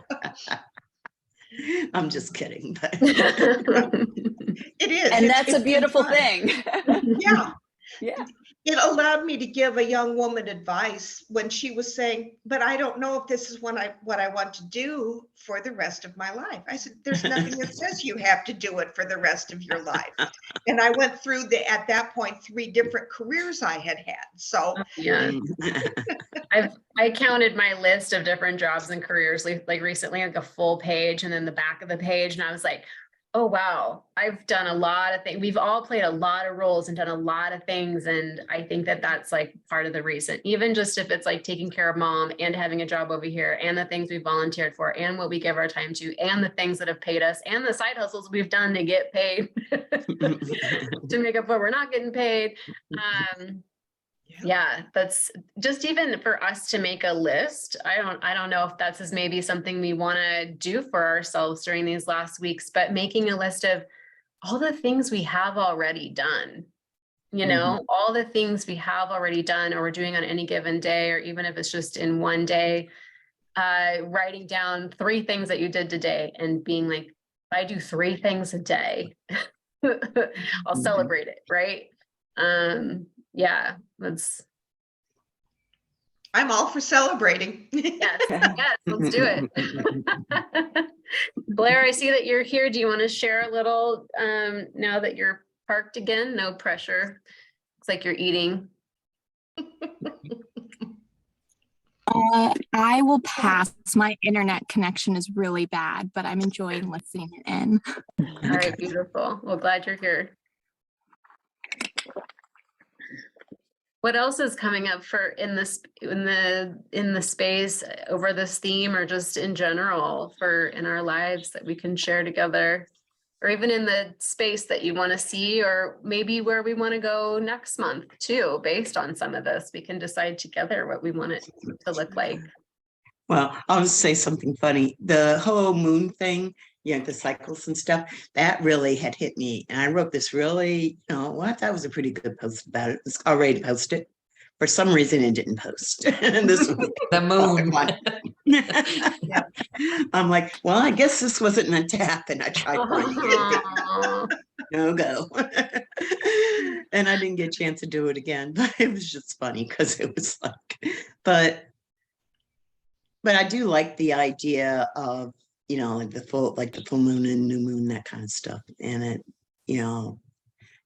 I'm just kidding, but it is. And that's a beautiful fun. thing. Yeah. Yeah. it allowed me to give a young woman advice when she was saying, but I don't know if this is what I want to do for the rest of my life. I said, there's nothing that says you have to do it for the rest of your life. And I went through at that point, 3 different careers I had had. So Yeah. I counted my list of different jobs and careers like recently, like a full page and then the back of the page. And I was like, oh, wow, I've done a lot of things. We've all played a lot of roles and done a lot of things. And I think that that's like part of the reason, even just if it's like taking care of mom and having a job over here and the things we volunteered for and what we give our time to and the things that have paid us and the side hustles we've done to get paid to make up what we're not getting paid. Yeah, that's just even for us to make a list. I don't know if that's as maybe something we want to do for ourselves during these last weeks, but making a list of all the things we have already done, you know, all the things we have already done or we're doing on any given day, or even if it's just in one day, writing down 3 things that you did today and being like, if I do 3 things a day, I'll celebrate it, right? Yeah, I'm all for celebrating. yes, let's do it. Blair, I see that you're here. Do you want to share a little now that you're parked again? No pressure. Looks like you're eating. I will pass. My internet connection is really bad, but I'm enjoying listening in. All right, beautiful. Well, glad you're here. What else is coming up for in the space over this theme, or just in general for in our lives that we can share together, or even in the space that you want to see, or maybe where we want to go next month too, based on some of this, we can decide together what we want it to look like. Well, I'll just say something funny. The whole moon thing, the cycles and stuff, that really had hit me. And I wrote this really, I thought was a pretty good post about it. It's already posted. For some reason, it didn't post. This the moon. I'm like, well, I guess this wasn't meant to happen. I tried finding it. No go. And I didn't get a chance to do it again, but it was just funny because it was like, but I do like the idea of, like the full moon and new moon, that kind of stuff. And it,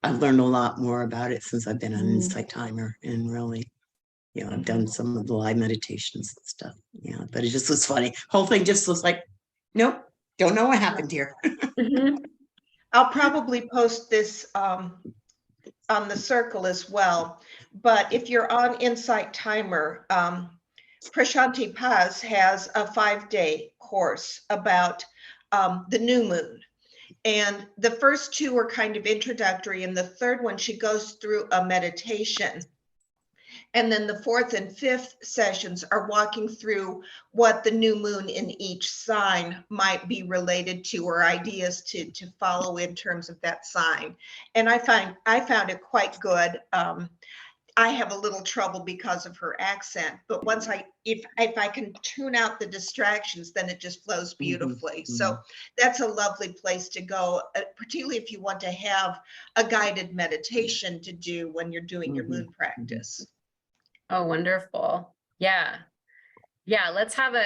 I've learned a lot more about it since I've been on Insight Timer, and really, I've done some of the live meditations and stuff. But it just was funny. Whole thing just was like, nope, don't know what happened here. I'll probably post this on the circle as well. But if you're on Insight Timer, Prashanti Paz has a 5-day course about the new moon. And the first 2 are kind of introductory, and the third one, she goes through a meditation. And then the 4th and 5th sessions are walking through what the new moon in each sign might be related to, or ideas to follow in terms of that sign. And I found it quite good. I have a little trouble because of her accent, but once if I can tune out the distractions, then it just flows beautifully. So that's a lovely place to go, particularly if you want to have a guided meditation to do when you're doing your moon practice. Oh, wonderful. Yeah. Let's have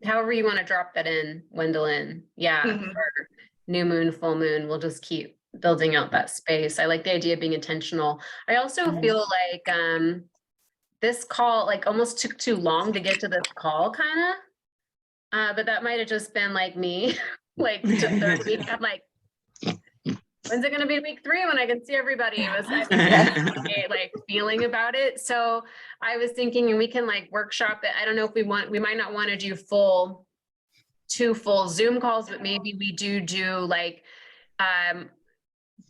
however you want to drop that in, Wendelin. Yeah. For new moon, full moon, we'll just keep building out that space. I like the idea of being intentional. I also feel like this call like almost took too long to get to this call, kind of. But that might have just been like me, like to 3rd week. I'm like, when's it going to be week 3 when I can see everybody? It was like feeling about it. So I was thinking, and we can like workshop it. I don't know if we might not want to do 2 full Zoom calls, but maybe we do like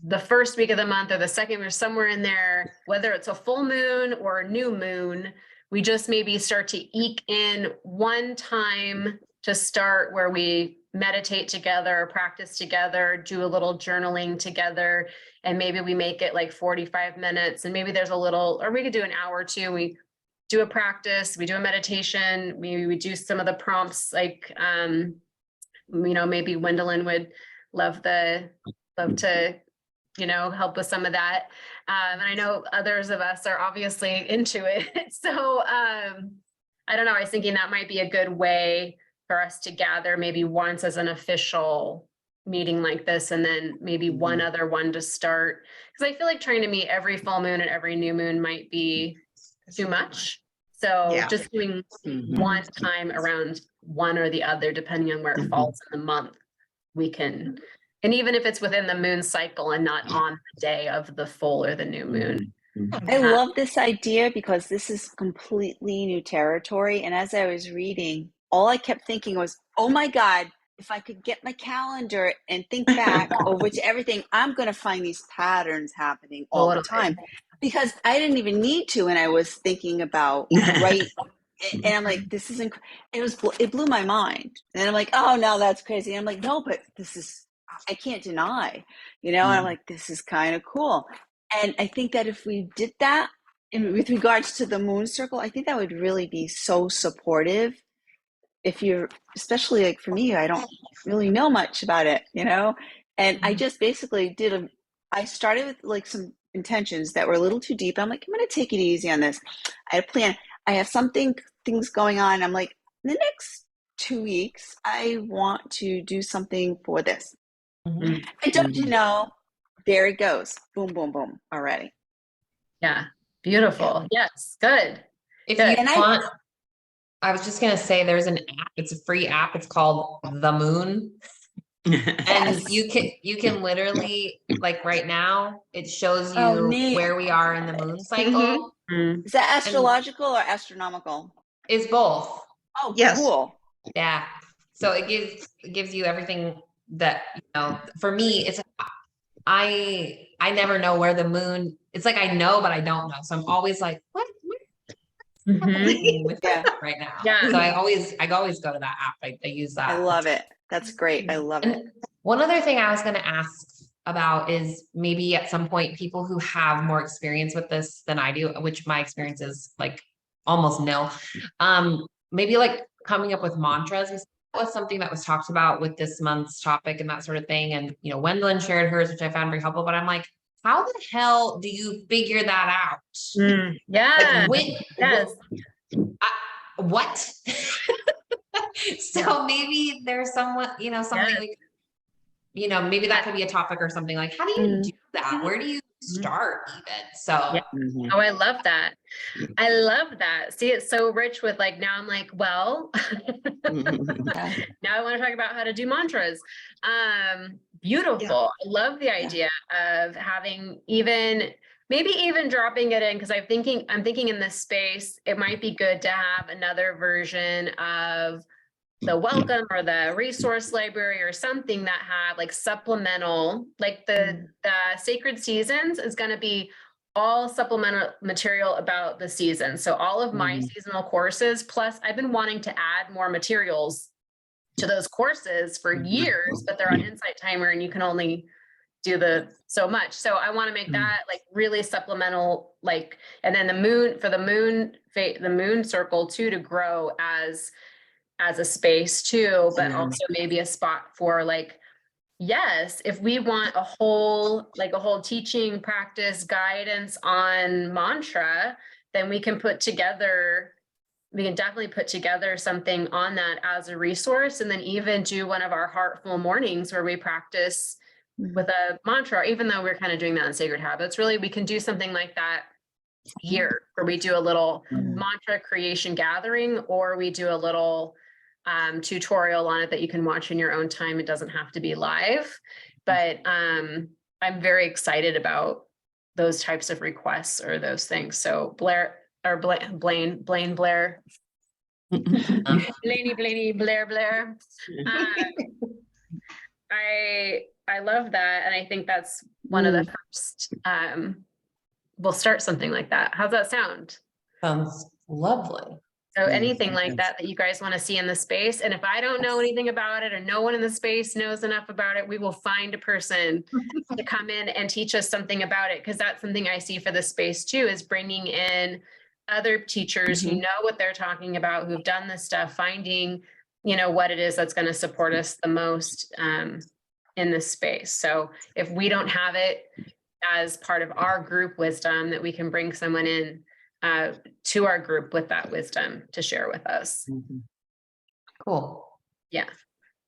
the first week of the month or the second or somewhere in there, whether it's a full moon or a new moon, we just maybe start to eke in one time to start where we meditate together, practice together, do a little journaling together, and maybe we make it like 45 minutes, and maybe there's a little, or we could do an hour or 2. We do a practice, we do a meditation, maybe we do some of the prompts, like maybe Wendelin would love to help with some of that. And I know others of us are obviously into it. So I don't know. I was thinking that might be a good way for us to gather maybe once as an official meeting like this, and then maybe one other one to start. Because I feel like trying to meet every full moon and every new moon might be too much. So Yeah. just doing one time around one or the other, depending on where it falls in the month, we can, and even if it's within the moon cycle and not on the day of the full or the new moon. I love this idea because this is completely new territory. And as I was reading, all I kept thinking was, oh my God, if I could get my calendar and think back over to everything, I'm going to find these patterns happening all the time. Because I didn't even need to. And I was thinking about, right. And I'm like, this isn't, it blew my mind. And I'm like, oh, no, that's crazy. And I'm like, no, but this is, I can't deny, and I'm like, this is kind of cool. And I think that if we did that with regards to the moon circle, I think that would really be so supportive. If you're, especially like for me, I don't really know much about it, and I just basically I started with like some intentions that were a little too deep. I'm like, I'm going to take it easy on this. I had a plan. I have things going on. I'm like, in the next 2 weeks, I want to do something for this. And don't you know, there it goes. Boom, boom, boom already. Yeah. Beautiful. Yes. Good. If Good. you want, I was just going to say there's an app. It's a free app. It's called The Moon. And you can literally, like right now, it shows you where we are in the moon cycle. Is that astrological or astronomical? It's both. Oh, yes. Cool. Yeah. So it gives you everything that, for me, it's, I never know where the moon, it's like, I know, but I don't know. So I'm always like, what? With that right now. Yeah. So I always go to that app. I use that. I love it. That's great. I love it. One other thing I was going to ask about is maybe at some point people who have more experience with this than I do, which my experience is like almost nil. Maybe like coming up with mantras was something that was talked about with this month's topic and that sort of thing. And, Wendolyn shared hers, which I found very helpful, but I'm like, how the hell do you figure that out? Yeah. Yes. What? So maybe there's somewhat, something maybe that could be a topic or something like, how do you do that? Where do you start even? So, oh, I love that. I love that. See, it's so rich with like, now I'm like, well, now I want to talk about how to do mantras. Beautiful. Yeah. I love the idea of having maybe even dropping it in, because I'm thinking in this space, it might be good to have another version of the welcome or the resource library or something that have like supplemental, like the sacred seasons is going to be all supplemental material about the season. So all of my seasonal courses, plus I've been wanting to add more materials to those courses for years, but they're on Insight Timer and you can only do so much. So I want to make that like really supplemental, like, and then the moon circle too, to grow as a space too, but also maybe a spot for like, yes, if we want a whole teaching practice guidance on mantra, then we can definitely put together something on that as a resource, and then even do one of our Heartful mornings where we practice with a mantra, even though we're kind of doing that in Sacred Habits. Really, we can do something like that here, where we do a little mantra creation gathering, or we do a little tutorial on it that you can watch in your own time. It doesn't have to be live, but I'm very excited about those types of requests or those things. So Blair or Blaine Blair, Blair. I love that, and I think that's one of the first. We'll start something like that. How's that sound? Sounds lovely. So anything like that you guys want to see in the space. And if I don't know anything about it, or no one in the space knows enough about it, we will find a person to come in and teach us something about it. Because that's something I see for the space too, is bringing in other teachers who know what they're talking about, who've done this stuff, finding, what it is that's going to support us the most. in this space. So if we don't have it as part of our group wisdom, that we can bring someone in to our group with that wisdom to share with us. Mhm. Cool. Yeah.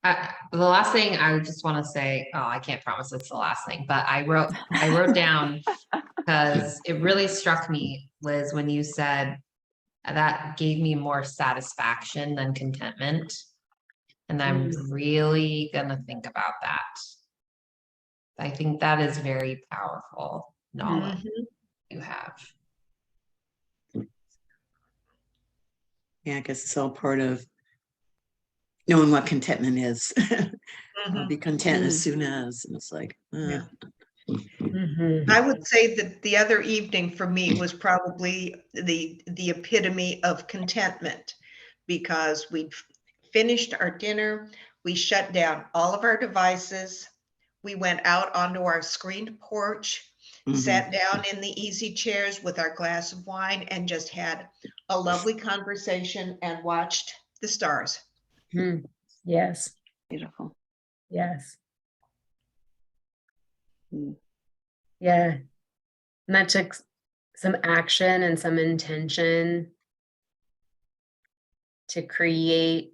The last thing I would just want to say, oh, I can't promise it's the last thing, but I wrote down because it really struck me, Liz, when you said that gave me more satisfaction than contentment. And I'm really gonna think about that. I think that is very powerful knowledge you have. Yeah, I guess it's all part of knowing what contentment is. I'll be content as soon as, and it's like, Yeah. Mhm. I would say that the other evening for me was probably the epitome of contentment, because we finished our dinner, we shut down all of our devices, we went out onto our screened porch, sat down in the easy chairs with our glass of wine, and just had a lovely conversation and watched the stars. Yes. Beautiful. Yes. Mm. Yeah. And that took some action and some intention to create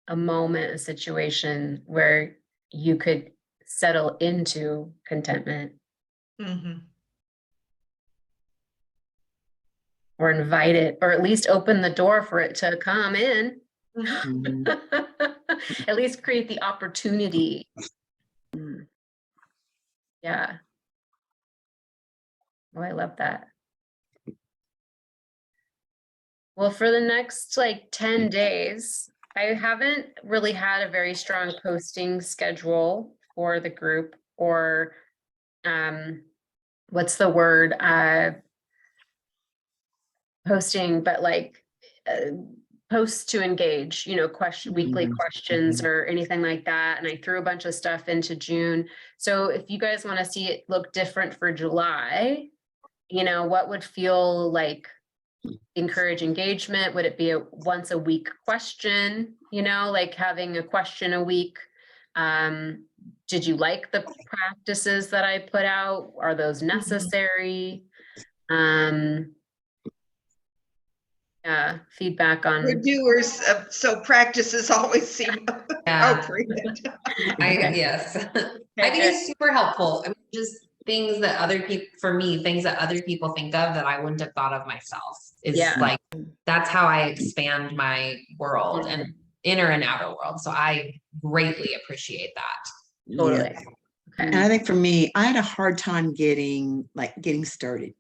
a moment, a situation where you could settle into contentment Mhm. or invite it, or at least open the door for it to come in. Mhm. At least create the opportunity. Mm. Yeah. Oh, I love that. Well, for the next like 10 days, I haven't really had a very strong posting schedule for the group, or what's the word? Posting, but like posts to engage, weekly questions or anything like that. And I threw a bunch of stuff into June. So if you guys want to see it look different for July, what would feel like encourage engagement? Would it be a once a week question, like having a question a week? Did you like the practices that I put out? Are those necessary? Feedback We're on. doers, so practices always seem Yeah. appropriate. Yes. I think it's super helpful. I mean, just things that other people, for me, things that other people think of that I wouldn't have thought of myself is like, that's how I expand my world and inner and outer world. So I greatly appreciate that. Totally. Yeah. Okay. And I think for me, I had a hard time getting started.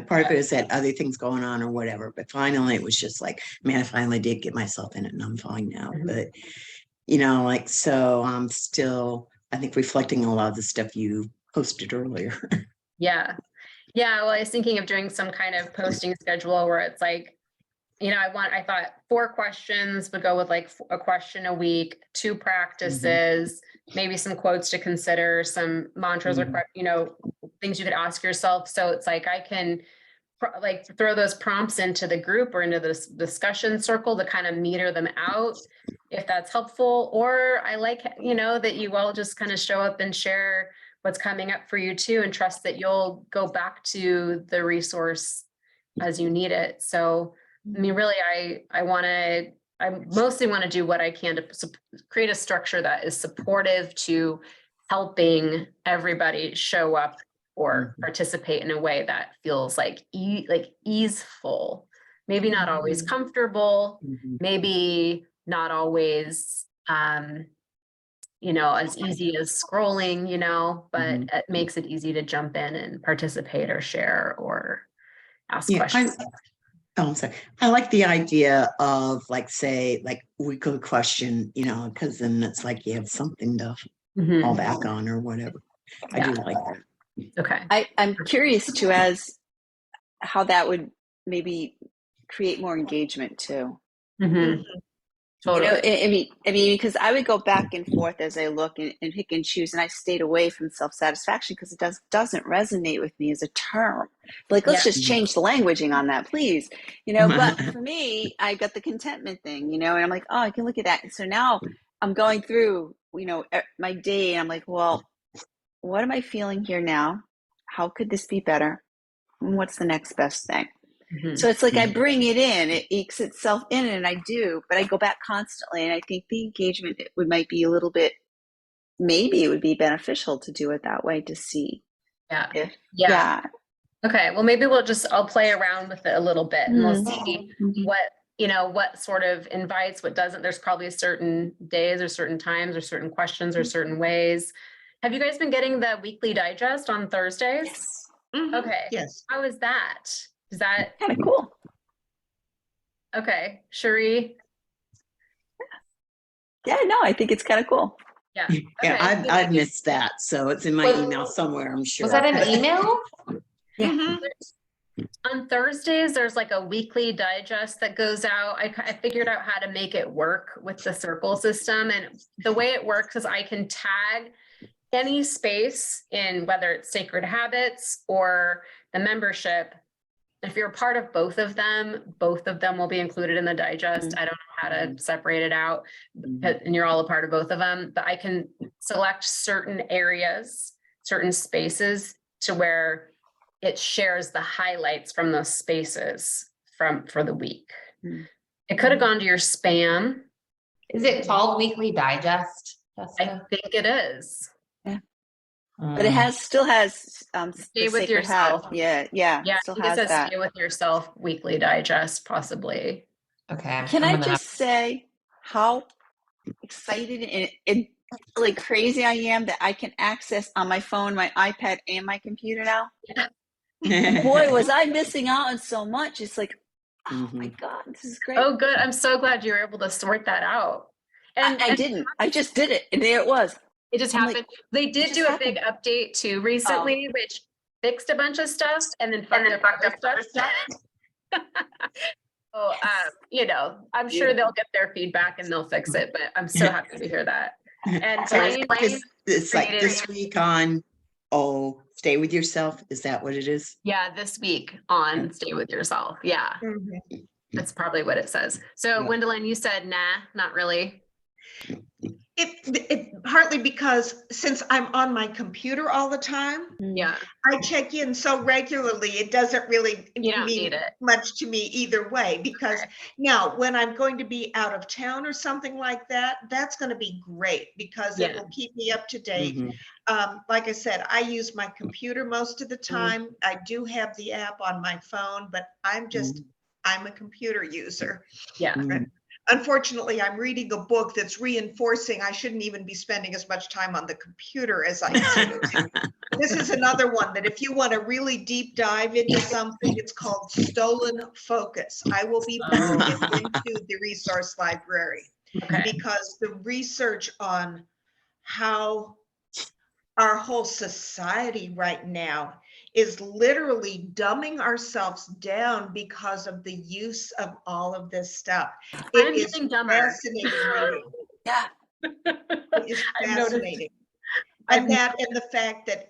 Part of it is that other things going on or whatever, but finally it was just like, man, I finally did get myself in it and I'm fine now. But, so I'm still, I think, reflecting a lot of the stuff you posted earlier. Yeah. Well, I was thinking of doing some kind of posting schedule where it's like, I thought 4 questions would go with like a question a week, 2 practices, maybe some quotes to consider, some mantras or, things you could ask yourself. So it's like, I can throw those prompts into the group or into this discussion circle to kind of meter them out, if that's helpful. Or I like, that you all just kind of show up and share what's coming up for you too, and trust that you'll go back to the resource as you need it. So, I mean, really, I mostly want to do what I can to create a structure that is supportive to helping everybody show up or participate in a way that feels like easeful, maybe not always comfortable, maybe not always, as easy as scrolling, but it makes it easy to jump in and participate or share or ask questions. I'm sorry. I like the idea of say weekly question, because then it's like you have something to fall back on or whatever. I do like that. Okay. I'm curious too, as how that would maybe create more engagement too. Totally. I mean, because I would go back and forth as I look and pick and choose, and I stayed away from self-satisfaction because it doesn't resonate with me as a term. Like, let's just change the languaging on that, please. But for me, I got the contentment thing, and I'm like, oh, I can look at that. So now I'm going through my day, and I'm like, well, what am I feeling here now? How could this be better? And what's the next best thing? Mhm. So it's like I bring it in, it ekes itself in, and I do, but I go back constantly. And I think the engagement might be a little bit, maybe it would be beneficial to do it that way to see Yeah. if, Yeah. Okay. Well, maybe I'll play around with it a little bit and we'll see what sort of invites, what doesn't. There's probably certain days or certain times or certain questions or certain ways. Have you guys been getting the weekly digest on Thursdays? Yes. Okay. Yes. How is that? Is that Kind of cool. okay? Cherie? Yeah, no, I think it's kind of cool. Yeah. Yeah, Okay. I've missed that. So it's in my email somewhere, I'm sure. Was that an email? Yeah. Mhm. On Thursdays, there's like a weekly digest that goes out. I figured out how to make it work with the circle system. And the way it works is I can tag any space in whether it's Sacred Habits or the membership. If you're a part of both of them will be included in the digest. I don't know how to separate it out, and you're all a part of both of them, but I can select certain areas, certain spaces to where it shares the highlights from those spaces for the week. It could have gone to your spam. Is it called Weekly Digest? I think it is. But it still has Stay the with Sacred yourself. Heart. Yeah, Yeah, still I think it has says that. Stay with Yourself Weekly Digest, possibly. Okay. Can I'm I gonna just say how excited and like crazy I am that I can access on my phone, my iPad, and my computer now? Boy, was I missing out on so much. It's like, oh my God, this is great. Oh, good. I'm so glad you were able to sort that out. And I didn't. I just did it, and there it was. it just I'm happened. like, They did do a big update too recently, which fixed a bunch of stuff and then fucked up other stuff. So, I'm sure they'll get their feedback and they'll fix it, but I'm so happy to hear that. And So Blaine, it's like created- this week on, Stay With Yourself. Is that what it is? yeah, this week on Stay With Yourself. Yeah, that's probably what it says. So, Yeah. Gwendolyn, you said, nah, not really. It partly because since I'm on my computer all the time, Yeah, I check in so regularly, it doesn't really you don't mean need it. much to me either way, because now when I'm going to be out of town or something like that, that's going to be great because it Yeah. will keep me up to date. Mhm. Like I said, I use my computer most of the time. I do have the app on my phone, but I'm a computer user. Yeah. Mhm. Unfortunately, I'm reading a book that's reinforcing I shouldn't even be spending as much time on the computer as I do. This is another one that if you want to really deep dive into something, it's called Stolen Focus. I will be putting it into the resource library because the research on how our whole society right now is literally dumbing ourselves down because of the use of all of this stuff. It is fascinating reading. Yeah. It is fascinating. And the fact that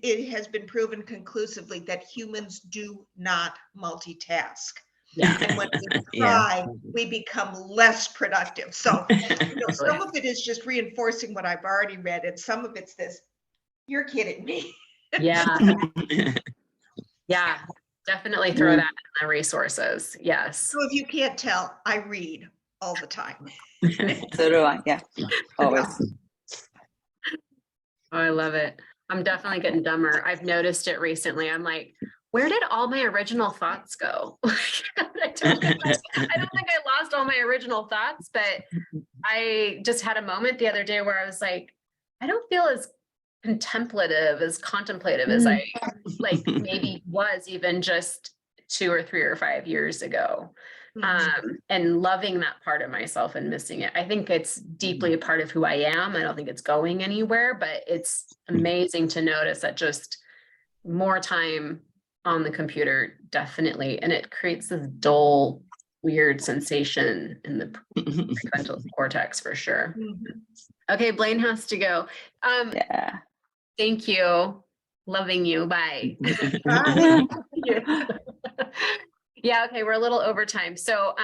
it has been proven conclusively that humans do not multitask. Yeah. And when we try, we become less productive. So some of it is just reinforcing what I've already read, and some of it's this, you're kidding me. Yeah. Yeah. Definitely throw that in the resources. Yes. So if you can't tell, I read all the time. So do I. Yeah. Always. Oh, I love it. I'm definitely getting dumber. I've noticed it recently. I'm like, where did all my original thoughts go? I don't think I lost all my original thoughts, but I just had a moment the other day where I was like, I don't feel as contemplative as I like maybe was even just 2 or 3 or 5 years ago. And loving that part of myself and missing it. I think it's deeply a part of who I am. I don't think it's going anywhere, but it's amazing to notice that just more time on the computer, definitely. And it creates this dull, weird sensation in the prefrontal cortex for sure. Okay, Blaine has to go. Yeah. Thank you. Loving you. Bye. Bye. Yeah, okay, we're a little over time. So,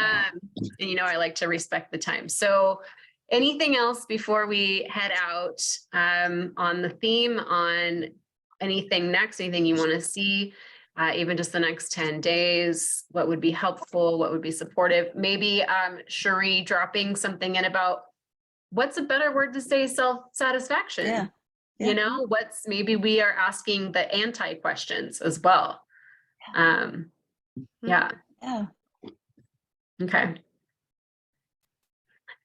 and I like to respect the time. So Anything else before we head out on the theme, on anything next, anything you want to see, even just the next 10 days, what would be helpful, what would be supportive? Maybe Cherie dropping something in about what's a better word to say, self-satisfaction. Yeah. You know, maybe we are asking the anti-questions as well. Yeah. Yeah. Okay.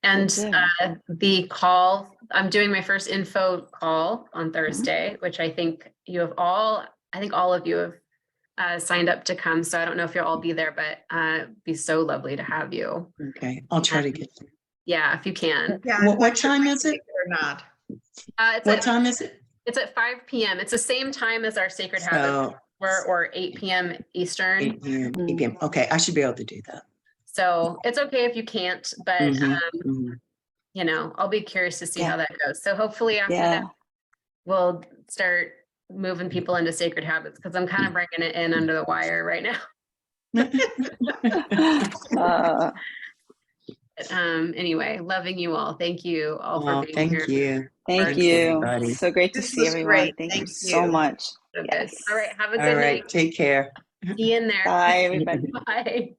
And Okay. the call, I'm doing my first info call on Thursday, which I think all of you have signed up to come. So I don't know if you'll all be there, but it'd be so lovely to have you. Okay, I'll try to get there. Yeah, if you can. Yeah, What I'm not sure time if I is it? can make Or not. What time is it? It's at 5 p.m. It's the same time as our Sacred Habits So or 8 p.m. Eastern. 8 p.m. 8 p.m. Okay, I should be able to do that. So it's okay if you can't, but you know, I'll be curious to see how that goes. So hopefully after that, we'll start moving people into Sacred Habits, because I'm kind of bringing it in under the wire right now. Anyway, loving you all. Thank you all for being here. Thank you. Thank Thanks, you. everybody. So great to This see was everyone. great. Thank you Thank so you. much. So good. Yes. All right. Have a All good right, night. take care. See you in there. Bye, everybody. Bye.